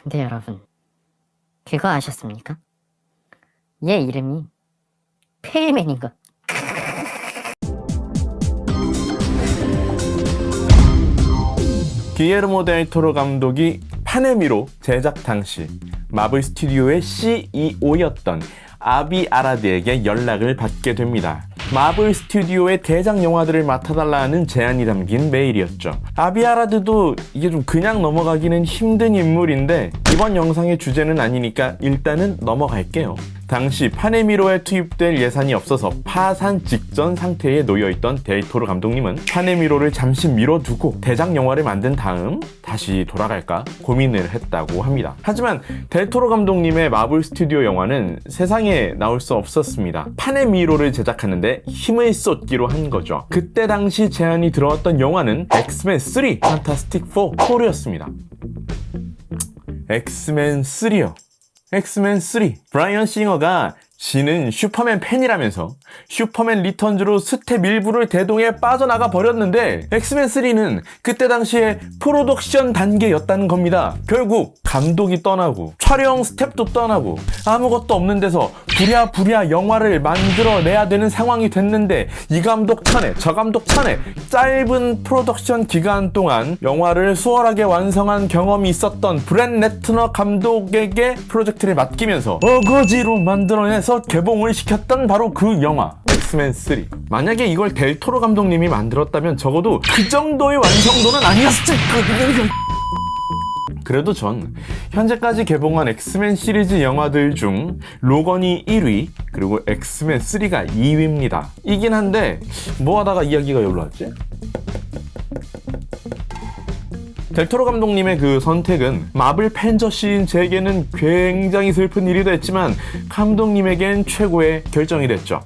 근데 여러분, 그거 아셨습니까? 얘 이름이 페일맨인 것. 기에르모 델 토로 감독이 파네미로 제작 당시 마블 스튜디오의 CEO였던 아비 아라드에게 연락을 받게 됩니다. 마블 스튜디오의 대작 영화들을 맡아달라는 제안이 담긴 메일이었죠. 아비 아라드도 이게 좀 그냥 넘어가기는 힘든 인물인데 이번 영상의 주제는 아니니까 일단은 넘어갈게요. 당시 파네미로에 투입될 예산이 없어서 파산 직전 상태에 놓여있던 델 토로 감독님은 파네미로를 잠시 미뤄두고 대작 영화를 만든 다음 다시 돌아갈까 고민을 했다고 합니다. 하지만 델 토로 감독님의 마블 스튜디오 영화는 세상에 나올 수 없었습니다. 파네미로를 제작하는데 힘을 쏟기로 한 거죠. 그때 당시 제안이 들어왔던 영화는 엑스맨 3 판타스틱 4였습니다. 엑스맨 3요. 엑스맨 3. 브라이언 싱어가 지는 슈퍼맨 팬이라면서 슈퍼맨 리턴즈로 스텝 일부를 대동해 빠져나가 버렸는데 엑스맨 3는 그때 당시에 프로덕션 단계였다는 겁니다. 결국 감독이 떠나고 촬영 스텝도 떠나고 아무것도 없는 데서 부랴부랴 영화를 만들어내야 되는 상황이 됐는데 이 감독 차례 저 감독 차례 짧은 프로덕션 기간 동안 영화를 수월하게 완성한 경험이 있었던 브렛 레트너 감독에게 프로젝트를 맡기면서 어거지로 만들어내서 개봉을 시켰던 바로 그 영화 엑스맨 3. 만약에 이걸 델 토로 감독님이 만들었다면 적어도 그 정도의 완성도는 아니었을 거예요. 그래도 전 현재까지 개봉한 엑스맨 시리즈 영화들 중 로건이 1위 그리고 엑스맨 3가 2위입니다. 이긴 한데 뭐 하다가 이야기가 여기로 왔지? 델 토로 감독님의 그 선택은 마블 팬저씨인 제게는 굉장히 슬픈 일이 됐지만 감독님에겐 최고의 결정이 됐죠.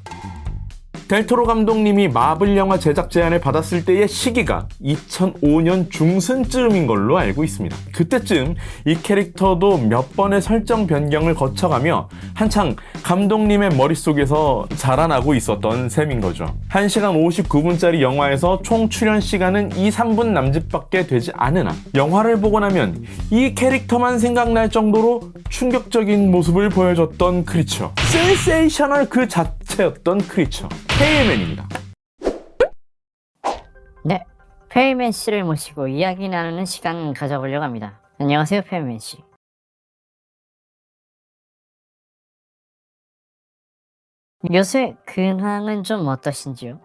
델 토로 감독님이 마블 영화 제작 제안을 받았을 때의 시기가 2005년 중순쯤인 걸로 알고 있습니다. 그때쯤 이 캐릭터도 몇 번의 설정 변경을 거쳐가며 한창 감독님의 머릿속에서 자라나고 있었던 셈인 거죠. 1시간 59분짜리 영화에서 총 출연 시간은 2, 3분 남짓밖에 되지 않으나 영화를 보고 나면 이 캐릭터만 생각날 정도로 충격적인 모습을 보여줬던 크리처. 센세이셔널 그 자체였던 크리처. 페일맨입니다. 네, 페일맨 씨를 모시고 이야기 나누는 시간 가져보려고 합니다. 안녕하세요, 페일맨 씨. 요새 근황은 좀 어떠신지요?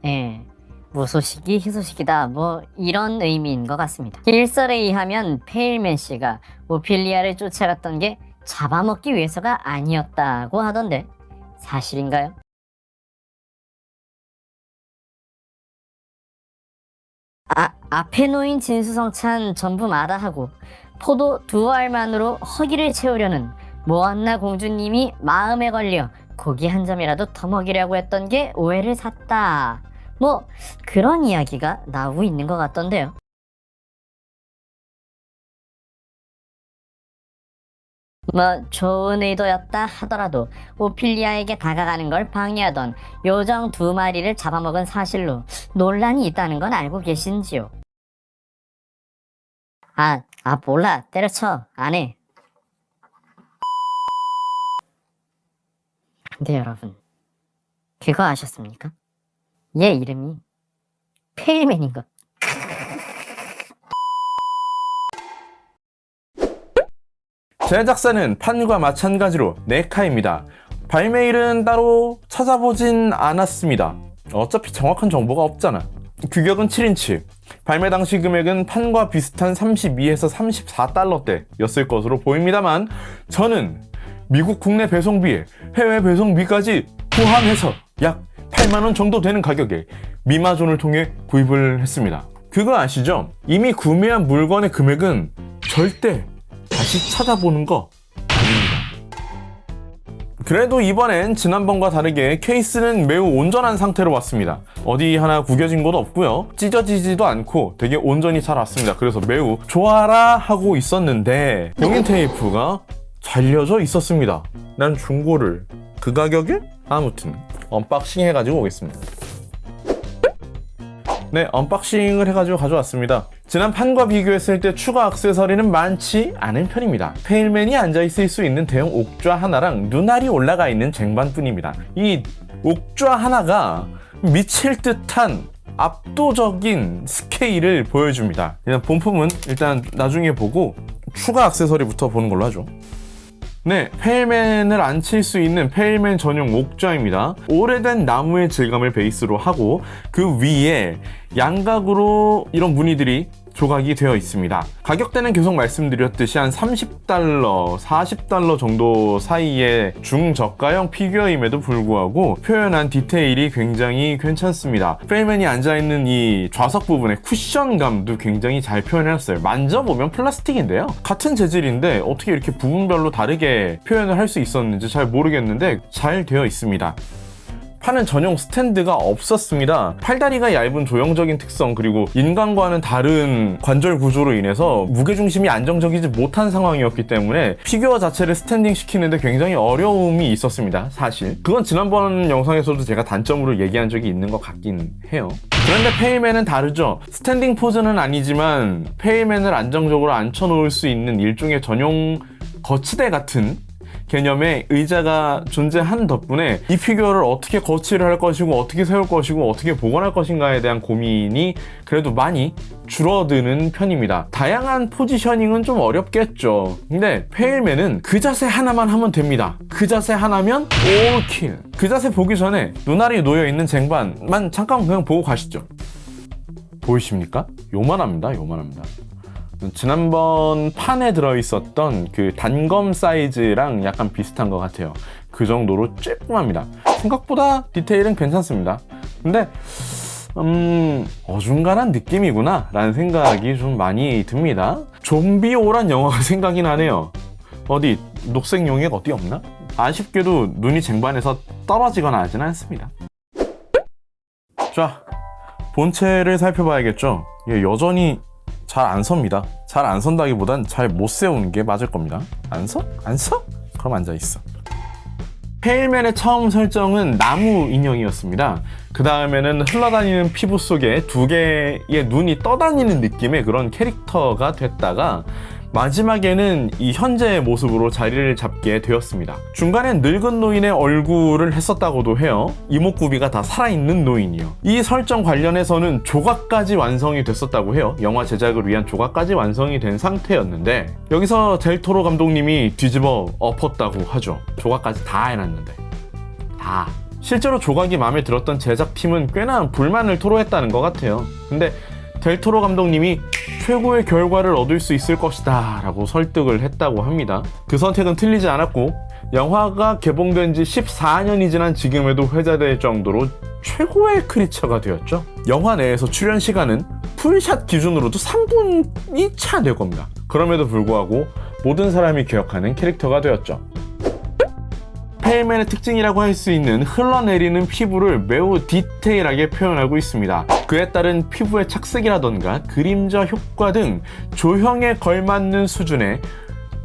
예. 무소식이 희소식이다 뭐 이런 의미인 것 같습니다. 일설에 의하면 페일맨 씨가 오피리아를 쫓아갔던 게 잡아먹기 위해서가 아니었다고 하던데 사실인가요? 앞에 놓인 진수성찬 전부 마다하고 포도 2알만으로 허기를 채우려는 모한나 공주님이 마음에 걸려 고기 한 점이라도 더 먹이려고 했던 게 오해를 샀다. 뭐 그런 이야기가 나오고 있는 것 같던데요. 뭐 좋은 의도였다 하더라도 오피리아에게 다가가는 걸 방해하던 요정 2마리를 잡아먹은 사실로 논란이 있다는 건 알고 계신지요? 몰라. 때려쳐. 안 해. 근데 여러분, 그거 아셨습니까? 얘 이름이 페일맨인 것. 제작사는 판과 마찬가지로 네카입니다. 발매일은 따로 찾아보진 않았습니다. 어차피 정확한 정보가 없잖아. 규격은 7인치. 발매 당시 금액은 판과 비슷한 32에서 34달러대였을 것으로 보입니다만 저는 미국 국내 배송비에 해외 배송비까지 포함해서 약 8만원 정도 되는 가격에 미마존을 통해 구입을 했습니다. 그거 아시죠? 이미 구매한 물건의 금액은 절대 다시 찾아보는 거 아닙니다. 그래도 이번엔 지난번과 다르게 케이스는 매우 온전한 상태로 왔습니다. 어디 하나 구겨진 곳 없고요. 찢어지지도 않고 되게 온전히 잘 왔습니다. 그래서 매우 좋아라 하고 있었는데 봉인 테이프가 잘려져 있었습니다. 난 중고를 그 가격에? 아무튼 언박싱 해가지고 오겠습니다. 네, 언박싱을 해가지고 가져왔습니다. 지난 판과 비교했을 때 추가 액세서리는 많지 않은 편입니다. 페일맨이 앉아있을 수 있는 대형 옥좌 하나랑 눈알이 올라가 있는 쟁반뿐입니다. 이 옥좌 하나가 미칠 듯한 압도적인 스케일을 보여줍니다. 일단 본품은 일단 나중에 보고 추가 액세서리부터 보는 걸로 하죠. 네, 페일맨을 앉힐 수 있는 페일맨 전용 옥좌입니다. 오래된 나무의 질감을 베이스로 하고 그 위에 양각으로 이런 무늬들이 조각이 되어 있습니다. 가격대는 계속 말씀드렸듯이 한 $30, $40 정도 사이의 중저가형 피규어임에도 불구하고 표현한 디테일이 굉장히 괜찮습니다. 페일맨이 앉아있는 이 좌석 부분의 쿠션감도 굉장히 잘 표현해놨어요. 만져보면 플라스틱인데요. 같은 재질인데 어떻게 이렇게 부분별로 다르게 표현을 할 수 있었는지 잘 모르겠는데 잘 되어 있습니다. 판은 전용 스탠드가 없었습니다. 팔다리가 얇은 조형적인 특성 그리고 인간과는 다른 관절 구조로 인해서 무게중심이 안정적이지 못한 상황이었기 때문에 피규어 자체를 스탠딩 시키는데 굉장히 어려움이 있었습니다. 사실 그건 지난번 영상에서도 제가 단점으로 얘기한 적이 있는 것 같긴 해요. 그런데 페일맨은 다르죠. 스탠딩 포즈는 아니지만 페일맨을 안정적으로 앉혀놓을 수 있는 일종의 전용 거치대 같은 개념의 의자가 존재한 덕분에 이 피규어를 어떻게 거치를 할 것이고 어떻게 세울 것이고 어떻게 보관할 것인가에 대한 고민이 그래도 많이 줄어드는 편입니다. 다양한 포지셔닝은 좀 어렵겠죠. 근데 페일맨은 그 자세 하나만 하면 됩니다. 그 자세 하나면 올킬. 그 자세 보기 전에 눈알이 놓여있는 쟁반만 잠깐 그냥 보고 가시죠. 보이십니까? 요만합니다. 요만합니다. 지난번 판에 들어있었던 그 단검 사이즈랑 약간 비슷한 것 같아요. 그 정도로 쬐끔합니다. 생각보다 디테일은 괜찮습니다. 근데 어중간한 느낌이구나 라는 생각이 좀 많이 듭니다. 좀비오란 영화가 생각이 나네요. 어디 녹색 용액 어디 없나? 아쉽게도 눈이 쟁반에서 떨어지거나 하진 않습니다. 자, 본체를 살펴봐야겠죠. 여전히 잘 안 섭니다. 잘 안 선다기보단 잘 못 세우는 게 맞을 겁니다. 안 서? 안 서? 그럼 앉아있어. 페일맨의 처음 설정은 나무 인형이었습니다. 그 다음에는 흘러다니는 피부 속에 두 개의 눈이 떠다니는 느낌의 그런 캐릭터가 됐다가 마지막에는 이 현재의 모습으로 자리를 잡게 되었습니다. 중간엔 늙은 노인의 얼굴을 했었다고도 해요. 이목구비가 다 살아있는 노인이요. 이 설정 관련해서는 조각까지 완성이 됐었다고 해요. 영화 제작을 위한 조각까지 완성이 된 상태였는데 여기서 델토로 감독님이 뒤집어 엎었다고 하죠. 조각까지 다 해놨는데 다. 실제로 조각이 마음에 들었던 제작팀은 꽤나 불만을 토로했다는 것 같아요. 근데 델토로 감독님이 최고의 결과를 얻을 수 있을 것이다 라고 설득을 했다고 합니다. 그 선택은 틀리지 않았고 영화가 개봉된 지 14년이 지난 지금에도 회자될 정도로 최고의 크리처가 되었죠. 영화 내에서 출연 시간은 풀샷 기준으로도 3분이 채 안 될 겁니다. 그럼에도 불구하고 모든 사람이 기억하는 캐릭터가 되었죠. 페일맨의 특징이라고 할 수 있는 흘러내리는 피부를 매우 디테일하게 표현하고 있습니다. 그에 따른 피부의 착색이라던가 그림자 효과 등 조형에 걸맞는 수준의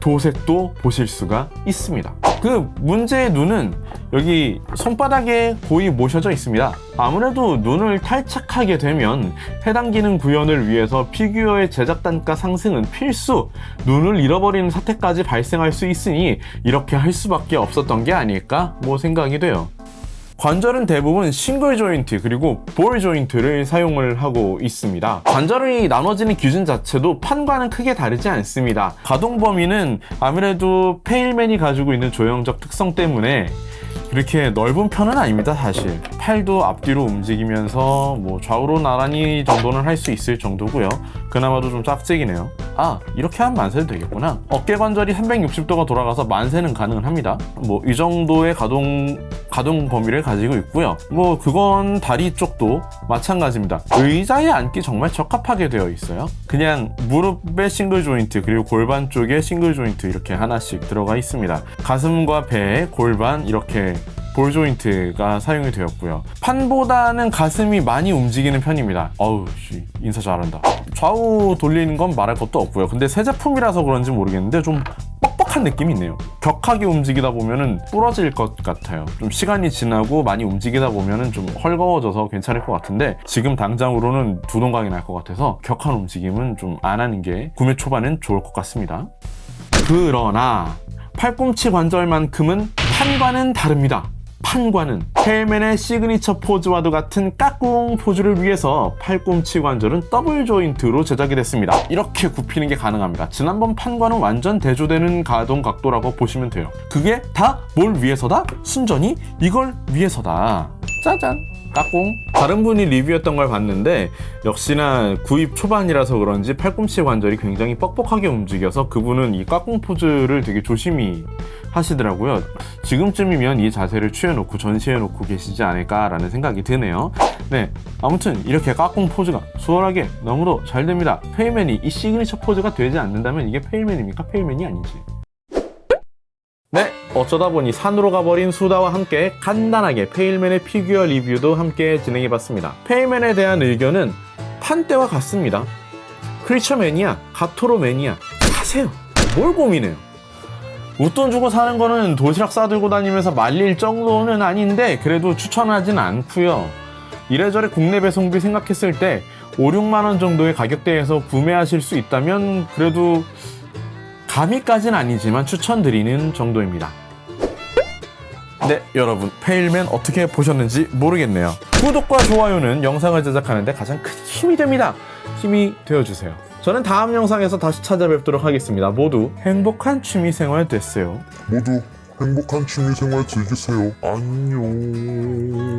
도색도 보실 수가 있습니다. 그 문제의 눈은 여기 손바닥에 고이 모셔져 있습니다. 아무래도 눈을 탈착하게 되면 해당 기능 구현을 위해서 피규어의 제작 단가 상승은 필수, 눈을 잃어버리는 사태까지 발생할 수 있으니 이렇게 할 수밖에 없었던 게 아닐까 생각이 돼요. 관절은 대부분 싱글 조인트 그리고 볼 조인트를 사용을 하고 있습니다. 관절이 나눠지는 기준 자체도 판과는 크게 다르지 않습니다. 가동 범위는 아무래도 페일맨이 가지고 있는 조형적 특성 때문에 그렇게 넓은 편은 아닙니다. 사실 팔도 앞뒤로 움직이면서 좌우로 나란히 정도는 할 수 있을 정도고요. 그나마도 좀 짝짝이네요. 아, 이렇게 하면 만세도 되겠구나. 어깨 관절이 360도가 돌아가서 만세는 가능은 합니다. 이 정도의 가동 범위를 가지고 있고요. 그건 다리 쪽도 마찬가지입니다. 의자에 앉기 정말 적합하게 되어 있어요. 그냥 무릎에 싱글 조인트 그리고 골반 쪽에 싱글 조인트 이렇게 하나씩 들어가 있습니다. 가슴과 배, 골반 이렇게 볼 조인트가 사용이 되었고요. 판보다는 가슴이 많이 움직이는 편입니다. 어우, 인사 잘한다. 좌우 돌리는 건 말할 것도 없고요. 근데 새 제품이라서 그런지 모르겠는데 좀 뻑뻑한 느낌이 있네요. 격하게 움직이다 보면은 부러질 것 같아요. 좀 시간이 지나고 많이 움직이다 보면은 좀 헐거워져서 괜찮을 것 같은데 지금 당장으로는 두동강이 날 것 같아서 격한 움직임은 좀 안 하는 게 구매 초반엔 좋을 것 같습니다. 그러나 팔꿈치 관절만큼은 판과는 다릅니다. 판과는 페일맨의 시그니처 포즈와도 같은 까꿍 포즈를 위해서 팔꿈치 관절은 더블 조인트로 제작이 됐습니다. 이렇게 굽히는 게 가능합니다. 지난번 판과는 완전 대조되는 가동 각도라고 보시면 돼요. 그게 다 뭘 위해서다? 순전히 이걸 위해서다. 짜잔! 까꿍. 다른 분이 리뷰했던 걸 봤는데 역시나 구입 초반이라서 그런지 팔꿈치 관절이 굉장히 뻑뻑하게 움직여서 그분은 이 까꿍 포즈를 되게 조심히 하시더라고요. 지금쯤이면 이 자세를 취해놓고 전시해놓고 계시지 않을까라는 생각이 드네요. 네, 아무튼 이렇게 까꿍 포즈가 수월하게 너무도 잘 됩니다. 페일맨이 이 시그니처 포즈가 되지 않는다면 이게 페일맨입니까? 페일맨이 아니지. 네, 어쩌다 보니 산으로 가버린 수다와 함께 간단하게 페일맨의 피규어 리뷰도 함께 진행해봤습니다. 페일맨에 대한 의견은 판때와 같습니다. 크리처 매니아, 가토로 매니아 사세요. 뭘 고민해요. 웃돈 주고 사는 거는 도시락 싸들고 다니면서 말릴 정도는 아닌데 그래도 추천하진 않고요. 이래저래 국내 배송비 생각했을 때 5, 6만 원 정도의 가격대에서 구매하실 수 있다면 그래도 감히까지는 아니지만 추천드리는 정도입니다. 네, 여러분 페일맨 어떻게 보셨는지 모르겠네요. 구독과 좋아요는 영상을 제작하는데 가장 큰 힘이 됩니다. 힘이 되어주세요. 저는 다음 영상에서 다시 찾아뵙도록 하겠습니다. 모두 행복한 취미생활 되세요. 모두 행복한 취미생활 즐기세요. 안녕.